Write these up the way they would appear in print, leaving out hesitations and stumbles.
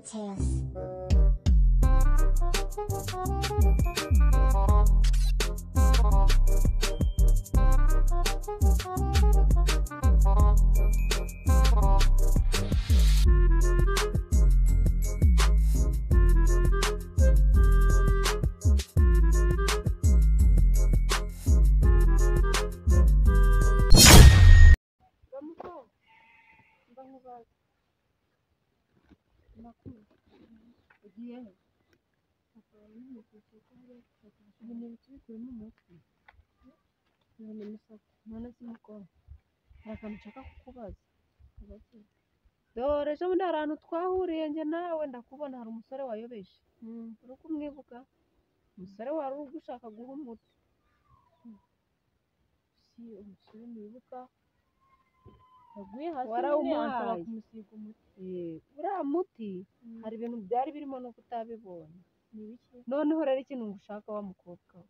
Mateus. Dore ejo bundi hari ahantu twahuriye njye nawe ndakubona hari umusore wayobeje uri kumwibuka umusore wari uri gushaka guha umuti si umusore mwibuka yaguye hasi warawumuhaye kumusiga umuti uriya muti hari ibintu byari birimo no kutabibonye noneho rero ikintu ngushaka wa mukobwa we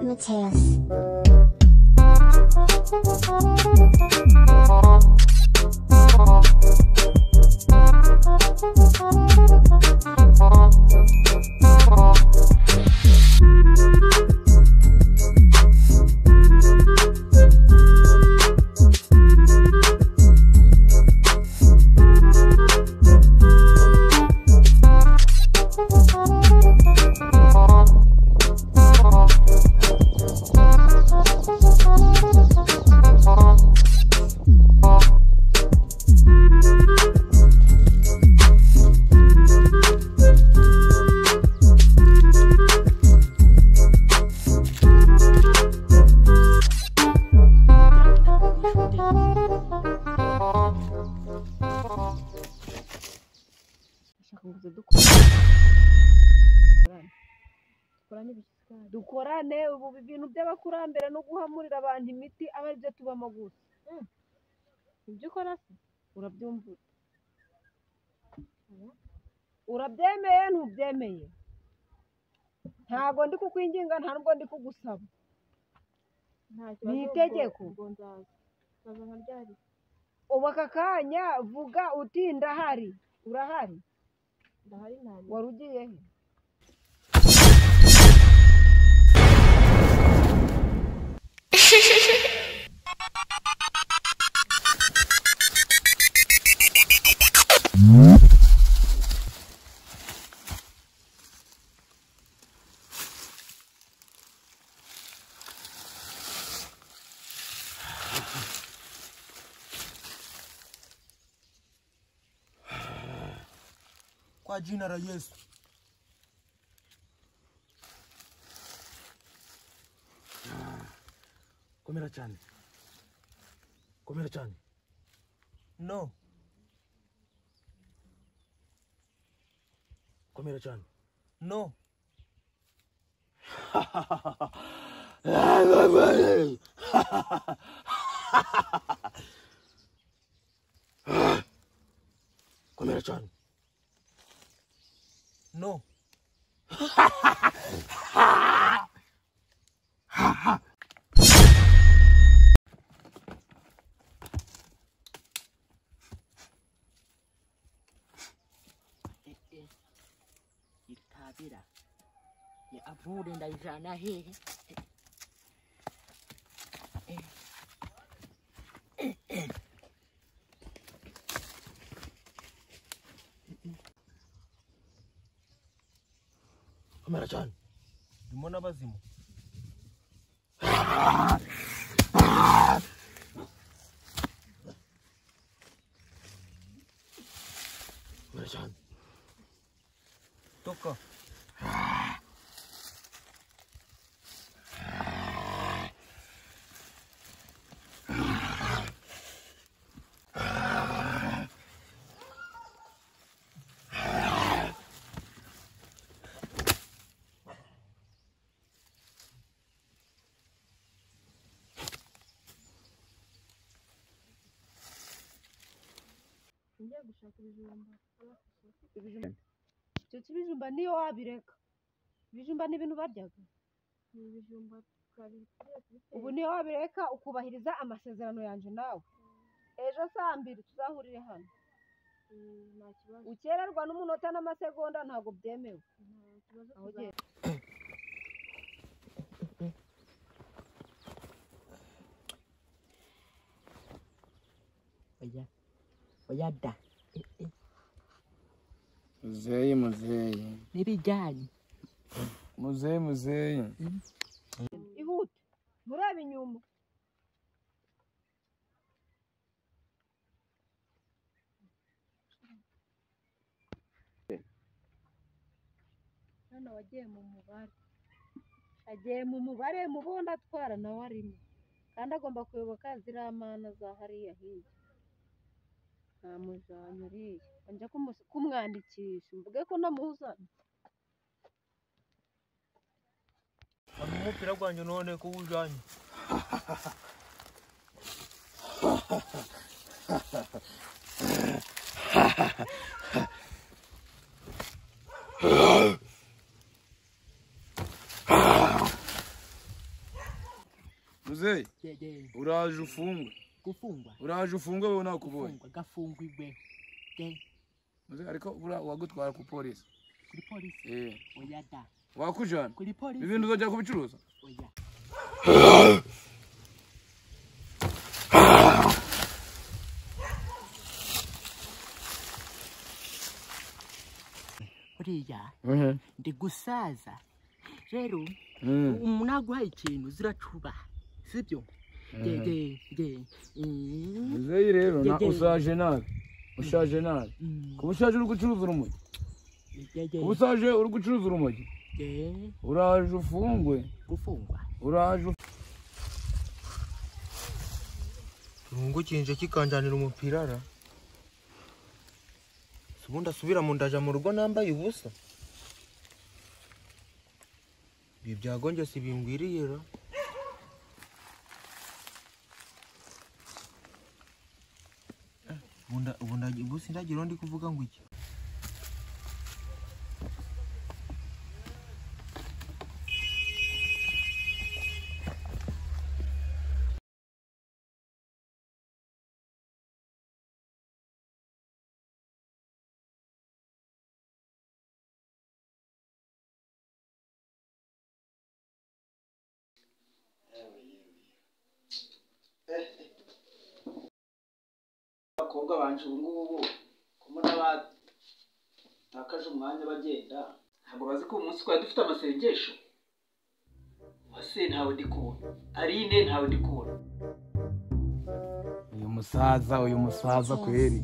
Mateus. dukorane ubu ibintu by'abakurambere no guhamurira abantu imiti aba ari byo tubamo gusa ibyo ukora se urabyumva urabyemeye ntubyemeye ntabwo ndi kukwinginga nta nubwo ndi kugusaba ni itegeko ubu aka kanya vuga uti ndahari urahari wari ugiye he Kwa jina la Yesu. Komera cyane. Komera cyane. No. Komera cyane. No. Komera cyane. No. Itabira ya avude ndayijana hehe Komera cyane. Ndimona bazimu. Komera cyane. Toka. ngiye gushaka ibijumba. Icyo kibijumba niyo wabireka. Ibijumba ni ibintu baryaga. Ni ibijumba Ubu niyo wabireka ukubahiriza amasezerano yanjye nawe. Ejo saa 2 tuzahurire hano. nta kibazo. Ukererwa n'umunota n'amasegonda ntabwo byemewe. Aho ugenda. Oya da. Muzeyi. Nibijyanye. Muzeyi. Ihute. Murebe inyuma. Hano wagiye mu mubare. Agiye mu mubare mubundi atwara nawe arimo. Kandi agomba kuyoboka ziriya mana za hariya hirya. Namujyanye ariya. Njya kumwandikisha. Mvuge ko namuzanye. Umupira gwanjye none ko ujanye. Muzeyi, uraje ufungwe. Gufungwa. Uraje ufungwe wewe nakubonye. Gafungwigwe. Muzeyi ariko wagutwara ku polisi. Kuri polisi. Oya da. Wakujana. Kuri polisi. Ibintu uzajya kubicuruza. Oya. Uriya. Ndi gusaza. Rero umunaguhaye ikintu ziracuba. Sibyo? Muzeyi rero ushaje nabi. Ushaje nabi. Kuba ushaje uri gucuruza urumogi. Kuba ushaje uri gucuruza urumogi. Uraje ufungwe. Gufungwa. Uraje Rungu kinje kikanjanira umupira ra. Subunda subira mu ndaja mu rugo nambaye ubusa. Ibi byagonje si bingwiriye ra. Ubunda ubusi ndagira ndi kuvuga ngo iki. Abakobwa banje ubu ngubu kumuna batakaje umwanya bagenda ntabwo bazi ko umunsi twari dufite amasengesho. Wase ntawe ndi kubona. Arine ntawe ndi kubona. uyu musaza kweri.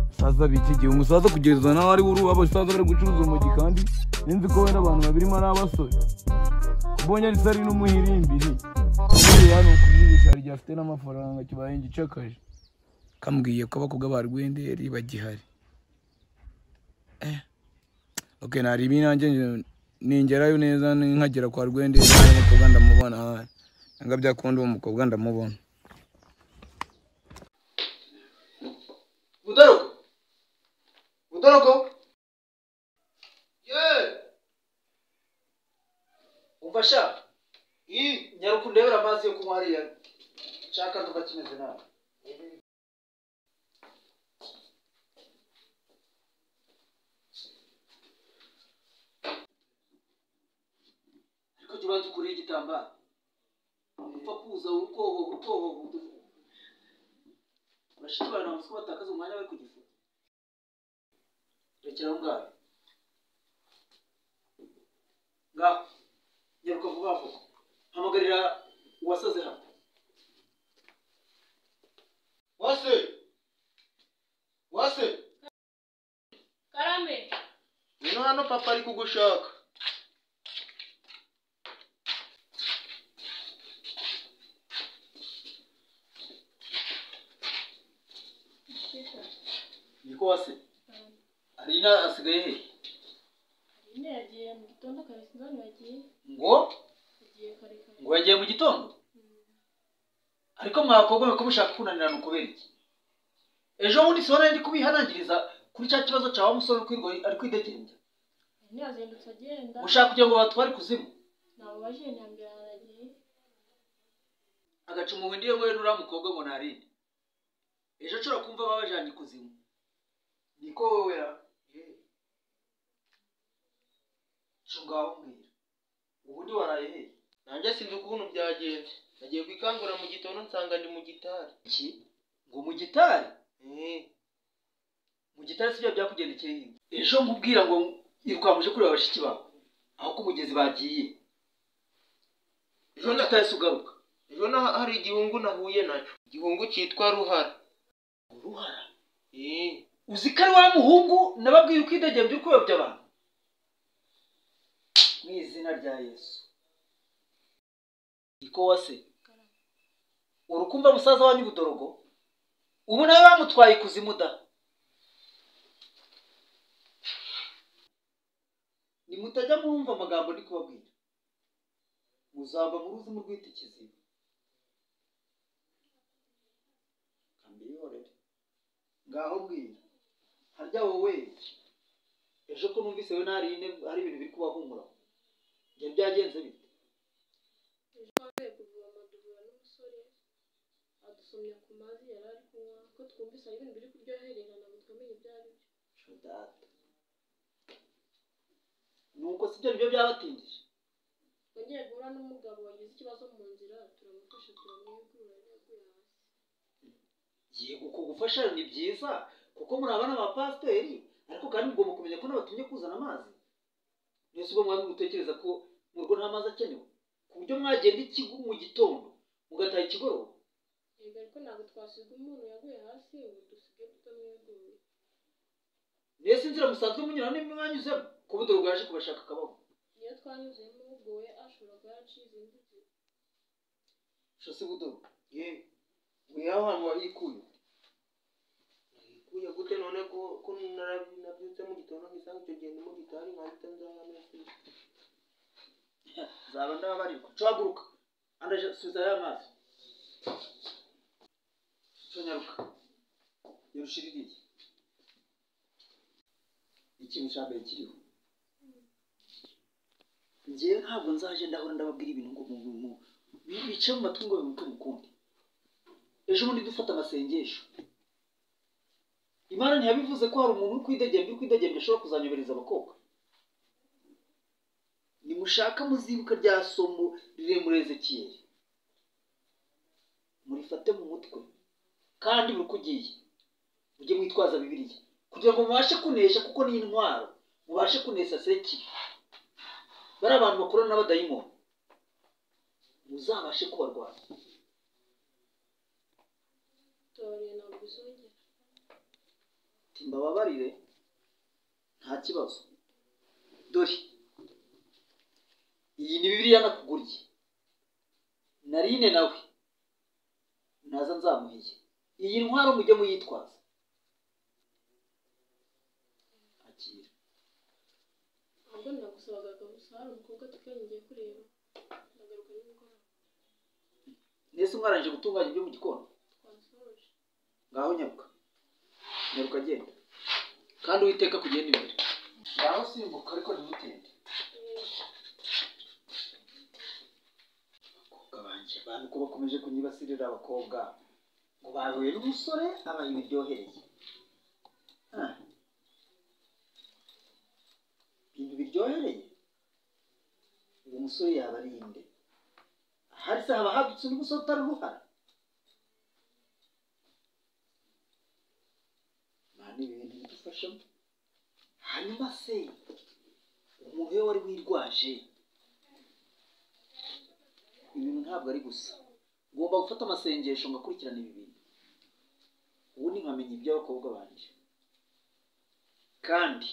Musaza bikigiye umusaza kugeza nawe ari uru abasaza bari gucuruza umugi kandi ninzi ko wenda abantu babirimo ari abasore. Kubonye ari sari n'umuhirimbiri. Uyu hano kubigisha ari afite n'amafaranga kibaye ngicakaje. Kambwiye ko abakobwa ba Rwenderi bagihari. Okay, nari binanje ningerayo neza nkagera kwa Rwenderi n'umukobwa ndamubona aha. Nga byakunda uwo mukobwa ndamubona. Udorogo. Umfasha. Nyarukundebera amazi yo kunywa hariya. Nshaka nduva kimeze nawe. Ariko tuba tukuriye igitambaro. Upfa kuza urutoho. Urashobora no gusaba batakaza umwanya we kugifu. Rekera ngaho. Ngaho. Nyaruka vuba vuba. Hamagarira uwasaze hano. Wase. Karame. Nino hano papa ari kugushaka. Niko wase. Arina asigaye he? Arina yagiye mu gitondo kare sinzani yagiye. Ngo Yagiye kare. ngo yagiye mu gitondo. Ariko mwakobwa ko mushaka kunanirana ukubera iki? ejo bundi sibona ndi kubihanangiriza kuri cya kibazo cyawe umusore ari kwidegembya. Ntiyazindutse agenda. Ushaka kugira ngo batware kuzimu. Nabo baje ntambira aragiye. Agaca umuhwe ndiye ngoye nura mukobwa ngo narinde. Ejo cura kumva babajanye kuzimu. Niko wowe ya. Shungaho mbwira. Ubundi waraye he? Nanjye sinzi ukuntu byagenze. Nagiye kwikangura mu gitondo nsanga ndi mu gitari. Iki? Ngo mu gitari? Mu gitari sibyo byakugendekeye. Ejo nkubwira ngo irukamuje kureba bashiki bawe. Aho kumugezi bagiye. Ejo natahise ugaruka. Ejo hari igihungu nahuye naco. Igihungu cyitwa Ruhara. Ruhara? Uzi ko ari wa muhungu nababwiye uko idegembye uri kuyobya abantu. Mu izina rya Yesu. Iko wase. Urukumva musaza wanyu Budorogo? Ubu nawe bamutwaye kuzimu da. Nimutajya murumva amagambo ndi kubabwira. Muzava mu ruzimu rw'ita ikiziba. Kambiyore. Ngaho mbwira. Harya wowe. Ejo ko numvise we narine hari ibintu biri kubahumura. Nge byagenze bite? Ejo bavuye kuvoma duhura n'umusore adusomya ku mazi yari ari kunywa ko twumvise ari ibintu biri kuryoherera ntabwo twamenye ibyo ari byo. Shodata. Nuko sibyo nibyo byabatindije. Ngiye guhura n'umugabo wagize ikibazo mu nzira turamufasha turamwegura yaguye hasi. Yego kugufasha ni byiza kuko muri abana ba pasiteri ariko kandi mugomba kumenya ko nabatumye kuzana amazi. Nese ubwo mwari gutekereza ko mu rugo nta mazi akenewe ku buryo mwagenda ikigo mu gitondo mugataha ikigoroba. Yego ariko ntabwo twasiga umuntu yaguye hasi ngo dusige tutamweguye. Nese inzira musanzwe munyura nimwe mwanyuzemo ko Budorogo yaje kubashaka akabaho. Niyo twanyuzemo ubwo we ashobora kuba yacize inzira. Shose Budorogo. Wiyaho hano wayikuye. Nayikuye gute none ko nabyutse mu gitondo ngisanga icyo gihe mu gitari nkahita nzaha nese. Zaba ndababariko. Cwaguruka. Andaje subiza ya mazi. Sonyaruka. Yerushiririye. Iki mushambe kiriho. Ngiye ntabwo nzaje ndahora ndababwira ibintu ngo mu bice mu matungo y'umukundi. Ejo bundi dufata amasengesho. Imana ntiyabivuze ko hari umuntu kwidegembya ashobora kuzanyobereza abakobwa. Nimushaka muzibuka rya somo riremure Ezekiyeli. Murifate mu mutwe kandi buri kugiye. Mujye mwitwaza Bibiliya kugira ngo mubashe kunesha kuko ni intwaro. Mubashe kunesha seki. Bari abantu bakorana n'abadayimoni. Muzabashe kubarwanya. Toriye ntabwo bizongera. Timbababarire nta kibazo. Dore iyi ni Bibiliya nakuguriye. Narine nawe naza nzamuhiye. Iyi ntwaro mujye muyitwaza. Akira. Ahubwo nagusabaga gusa hari umukobwa tukengiye kureba. Ndagaruka n'umugoroba. Nese mwarangije gutunganya ibyo mu gikoni? Twasoje. Ngaho nyaruka. Nyaruka genda. Kandi Uwiteka kugenda imbere. Ngaho simbuka ariko ntimutende. Abakobwa banje abantu ko bakomeje kunyibasirira abakobwa ngo bahuye n'umusore abaye biryohereye. Ibintu biryohereye. Uwo musore yaba ari inde? Hari se haba hadutse n'umusore utari Ruhara? Mani ibintu bidufashamo. Hanyuma se umuntu we wari wirwaje ibintu ntabwo ari gusa. Ngomba gufata amasengesho ngakurikirana ibi bintu. Ubundi nkamenya iby'abakobwa banje. Kandi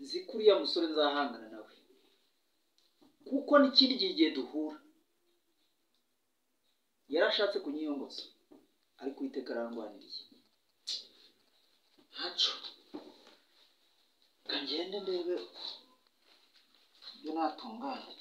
nzi ko uriya musore nzahangana nawe kuko n'ikindi gihe duhura yarashatse kunyiyongoza ariko Uwiteka arangwaniriye. Haco kangende ndebe ibyo natunganya.